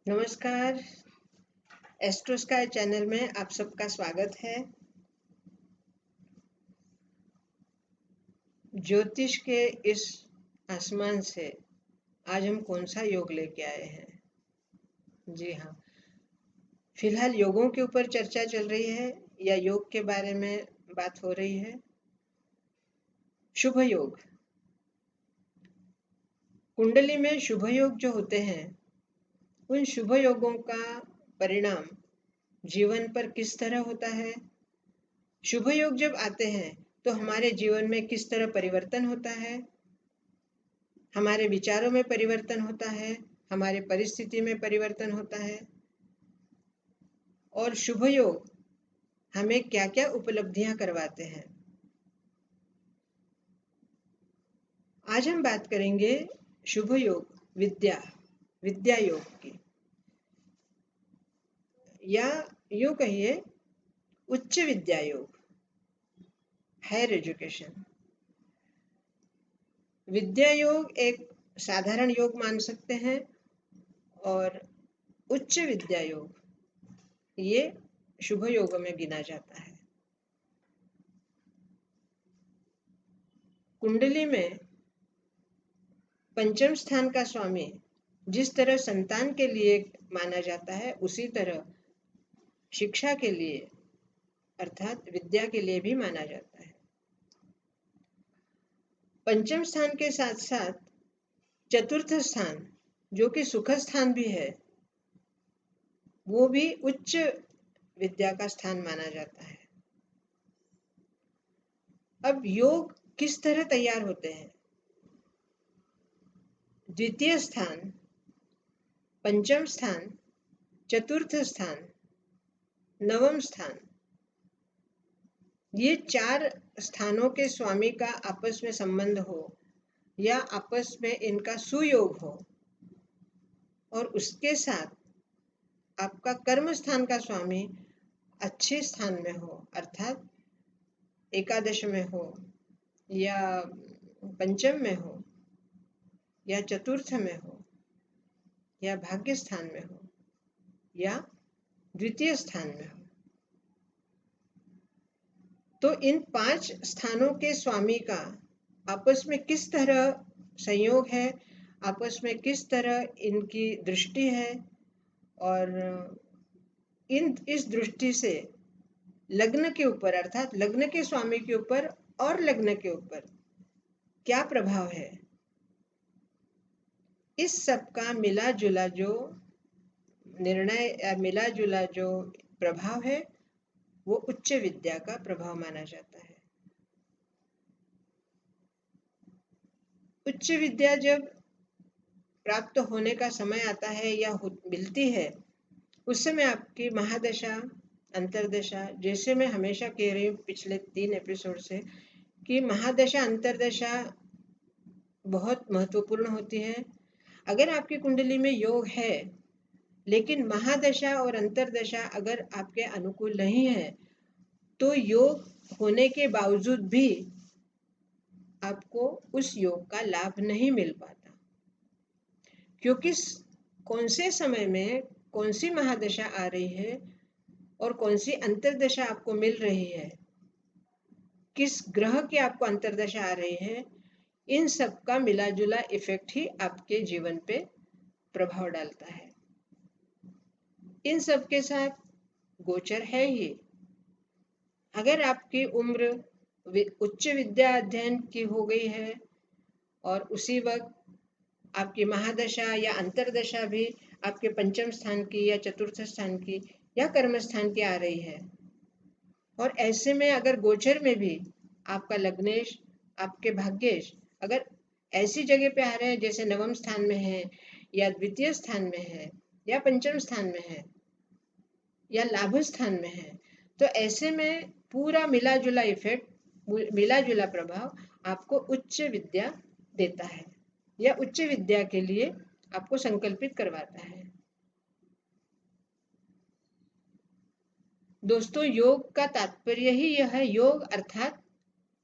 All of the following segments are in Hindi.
नमस्कार। एस्ट्रो स्काई चैनल में आप सबका स्वागत है। ज्योतिष के इस आसमान से आज हम कौन सा योग लेके आए हैं? जी हाँ, फिलहाल योगों के ऊपर चर्चा चल रही है या योग के बारे में बात हो रही है। शुभ योग, कुंडली में शुभ योग जो होते हैं, उन शुभ योगों का परिणाम जीवन पर किस तरह होता है। शुभ योग जब आते हैं तो हमारे जीवन में किस तरह परिवर्तन होता है, हमारे विचारों में परिवर्तन होता है, हमारे परिस्थिति में परिवर्तन होता है और शुभ योग हमें क्या क्या उपलब्धियां करवाते हैं। आज हम बात करेंगे शुभ योग विद्या योग की, या यूं कहिए उच्च विद्या योग, हायर एजुकेशन। विद्या योग एक साधारण योग मान सकते हैं और उच्च विद्या योग ये शुभ योग में गिना जाता है। कुंडली में पंचम स्थान का स्वामी जिस तरह संतान के लिए माना जाता है, उसी तरह शिक्षा के लिए अर्थात विद्या के लिए भी माना जाता है। पंचम स्थान के साथ साथ चतुर्थ स्थान जो कि सुख स्थान भी है, वो भी उच्च विद्या का स्थान माना जाता है। अब योग किस तरह तैयार होते हैं? द्वितीय स्थान, पंचम स्थान, चतुर्थ स्थान, नवम स्थान, ये 4 स्थानों के स्वामी का आपस में संबंध हो या आपस में इनका सुयोग हो और उसके साथ आपका कर्म स्थान का स्वामी अच्छे स्थान में हो, अर्थात एकादश में हो या पंचम में हो या चतुर्थ में हो या भाग्य स्थान में हो या द्वितीय स्थान में हो। तो इन 5 स्थानों के स्वामी का आपस में किस तरह संयोग है, आपस में किस तरह इनकी दृष्टि है और इस दृष्टि से लग्न के ऊपर अर्थात लग्न के स्वामी के ऊपर और लग्न के ऊपर क्या प्रभाव है, इस सब का मिला जुला जो निर्णय या मिला जुला जो प्रभाव है, वो उच्च विद्या का प्रभाव माना जाता है। उच्च विद्या जब प्राप्त होने का समय आता है या मिलती है, उस समय आपकी महादशा अंतरदशा, जैसे मैं हमेशा कह रही हूँ पिछले 3 एपिसोड से कि महादशा अंतरदशा बहुत महत्वपूर्ण होती है। अगर आपकी कुंडली में योग है लेकिन महादशा और अंतरदशा अगर आपके अनुकूल नहीं है, तो योग होने के बावजूद भी आपको उस योग का लाभ नहीं मिल पाता, क्योंकि कौन से समय में कौन सी महादशा आ रही है और कौन सी अंतरदशा आपको मिल रही है, किस ग्रह की आपको अंतरदशा आ रही है, इन सब का मिला जुला इफेक्ट ही आपके जीवन पे प्रभाव डालता है। इन सब के साथ गोचर है ही। अगर आपकी उम्र उच्च विद्या अध्ययन की हो गई है और उसी वक्त आपकी महादशा या अंतरदशा भी आपके पंचम स्थान की या चतुर्थ स्थान की या कर्म स्थान की आ रही है, और ऐसे में अगर गोचर में भी आपका लग्नेश, आपके भाग्येश अगर ऐसी जगह पे आ रहे हैं जैसे नवम स्थान में है या द्वितीय स्थान में है या पंचम स्थान में है या लाभ स्थान में है, तो ऐसे में पूरा मिला जुला इफेक्ट, मिला जुला प्रभाव आपको उच्च विद्या देता है या उच्च विद्या के लिए आपको संकल्पित करवाता है। दोस्तों, योग का तात्पर्य ही यह है, योग अर्थात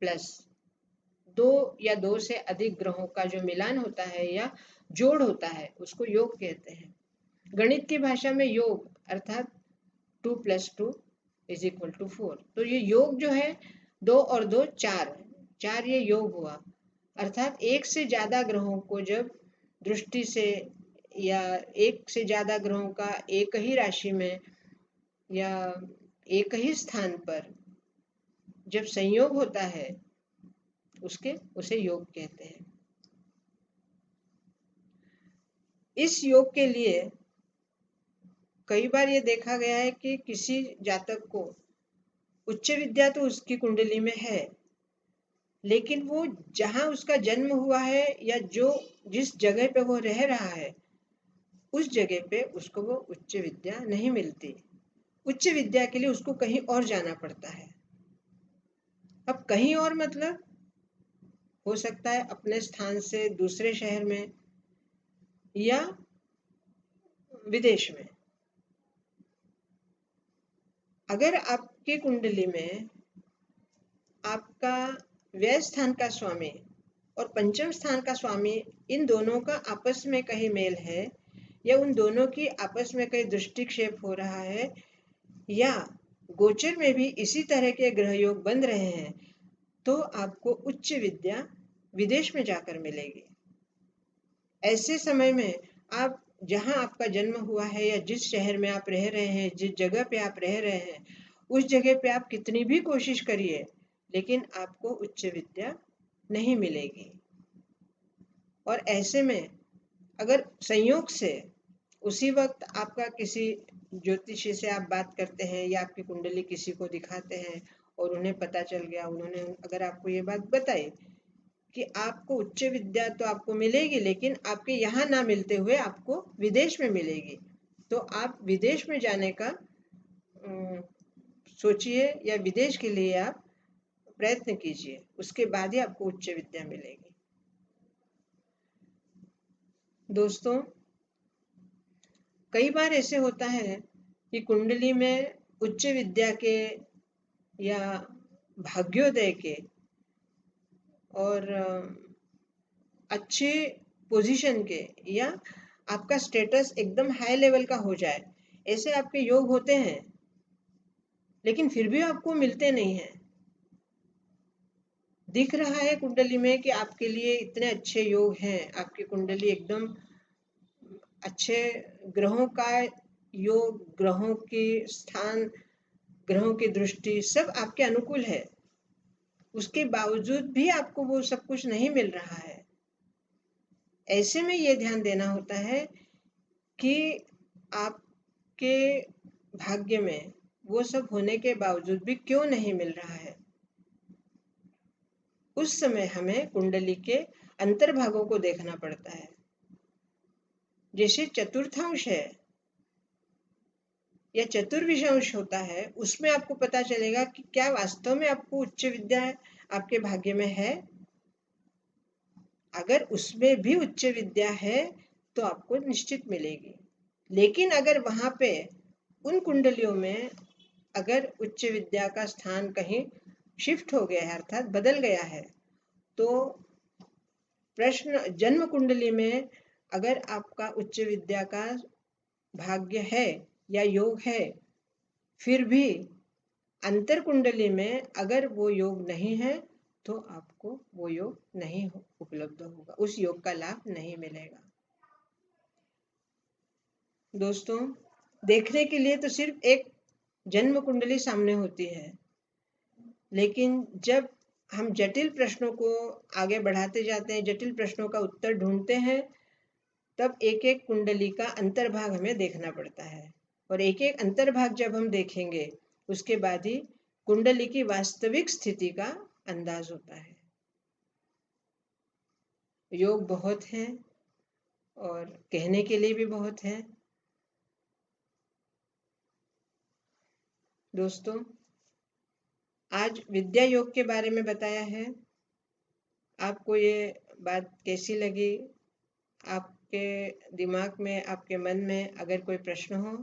प्लस, 2 या 2 से अधिक ग्रहों का जो मिलान होता है या जोड़ होता है, उसको योग कहते हैं। गणित की भाषा में योग अर्थात 2+2=4। तो ये योग जो है 2 और 2 4, 4 ये योग हुआ। अर्थात एक से ज्यादा ग्रहों को जब दृष्टि से या एक से ज्यादा ग्रहों का एक ही राशि में या एक ही स्थान पर जब संयोग होता है उसे योग कहते हैं। इस योग के लिए कई बार ये देखा गया है कि किसी जातक को उच्च विद्या तो उसकी कुंडली में है, लेकिन वो जहां उसका जन्म हुआ है या जिस जगह पे वो रह रहा है उस जगह पे उसको वो उच्च विद्या नहीं मिलती। उच्च विद्या के लिए उसको कहीं और जाना पड़ता है। अब कहीं और मतलब हो सकता है अपने स्थान से दूसरे शहर में या विदेश में। अगर आपकी कुंडली में आपका व्यय स्थान का स्वामी और पंचम स्थान का स्वामी इन दोनों का आपस में कहीं मेल है या उन दोनों की आपस में कहीं दृष्टिक्षेप हो रहा है या गोचर में भी इसी तरह के ग्रह योग बन रहे हैं, तो आपको उच्च विद्या विदेश में जाकर मिलेगी। ऐसे समय में आप जहां आपका जन्म हुआ है या जिस शहर में आप रह रहे हैं, जिस जगह पे आप रह रहे हैं, उस जगह पे आप कितनी भी कोशिश करिए लेकिन आपको उच्च विद्या नहीं मिलेगी। और ऐसे में अगर संयोग से उसी वक्त आपका किसी ज्योतिषी से आप बात करते हैं या आपकी कुंडली किसी को दिखाते हैं और उन्हें पता चल गया, उन्होंने अगर आपको ये बात बताई कि आपको उच्च विद्या तो आपको मिलेगी लेकिन आपके यहाँ ना मिलते हुए आपको विदेश में मिलेगी, तो आप विदेश में जाने का सोचिए या विदेश के लिए आप प्रयत्न कीजिए, उसके बाद ही आपको उच्च विद्या मिलेगी। दोस्तों, कई बार ऐसे होता है कि कुंडली में उच्च विद्या के या भाग्योदय के और अच्छे पोजीशन के या आपका स्टेटस एकदम हाई लेवल का हो जाए, ऐसे आपके योग होते हैं लेकिन फिर भी आपको मिलते नहीं हैं। दिख रहा है कुंडली में कि आपके लिए इतने अच्छे योग हैं, आपकी कुंडली एकदम अच्छे ग्रहों का योग, ग्रहों के स्थान, ग्रहों की दृष्टि सब आपके अनुकूल है, उसके बावजूद भी आपको वो सब कुछ नहीं मिल रहा है। ऐसे में ये ध्यान देना होता है कि आपके भाग्य में वो सब होने के बावजूद भी क्यों नहीं मिल रहा है। उस समय हमें कुंडली के अंतर्भागों को देखना पड़ता है। जैसे चतुर्थांश है या चतुर्विशांश होता है, उसमें आपको पता चलेगा कि क्या वास्तव में आपको उच्च विद्या आपके भाग्य में है। अगर उसमें भी उच्च विद्या है तो आपको निश्चित मिलेगी, लेकिन अगर वहां पे उन कुंडलियों में अगर उच्च विद्या का स्थान कहीं शिफ्ट हो गया है अर्थात बदल गया है, तो प्रश्न जन्म कुंडली में अगर आपका उच्च विद्या का भाग्य है या योग है, फिर भी अंतर कुंडली में अगर वो योग नहीं है तो आपको वो योग नहीं उपलब्ध होगा, उस योग का लाभ नहीं मिलेगा। दोस्तों, देखने के लिए तो सिर्फ एक जन्म कुंडली सामने होती है, लेकिन जब हम जटिल प्रश्नों को आगे बढ़ाते जाते हैं, जटिल प्रश्नों का उत्तर ढूंढते हैं, तब एक एक कुंडली का अंतर्भाग हमें देखना पड़ता है। और एक एक अंतर्भाग जब हम देखेंगे उसके बाद ही कुंडली की वास्तविक स्थिति का अंदाज होता है। योग बहुत हैं और कहने के लिए भी बहुत हैं। दोस्तों, आज विद्या योग के बारे में बताया है। आपको ये बात कैसी लगी? आपके दिमाग में, आपके मन में अगर कोई प्रश्न हो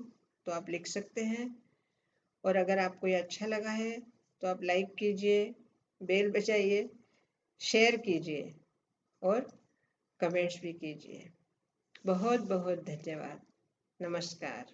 तो आप लिख सकते हैं, और अगर आपको ये अच्छा लगा है तो आप लाइक कीजिए, बेल बजाइए, शेयर कीजिए और कमेंट्स भी कीजिए। बहुत बहुत धन्यवाद। नमस्कार।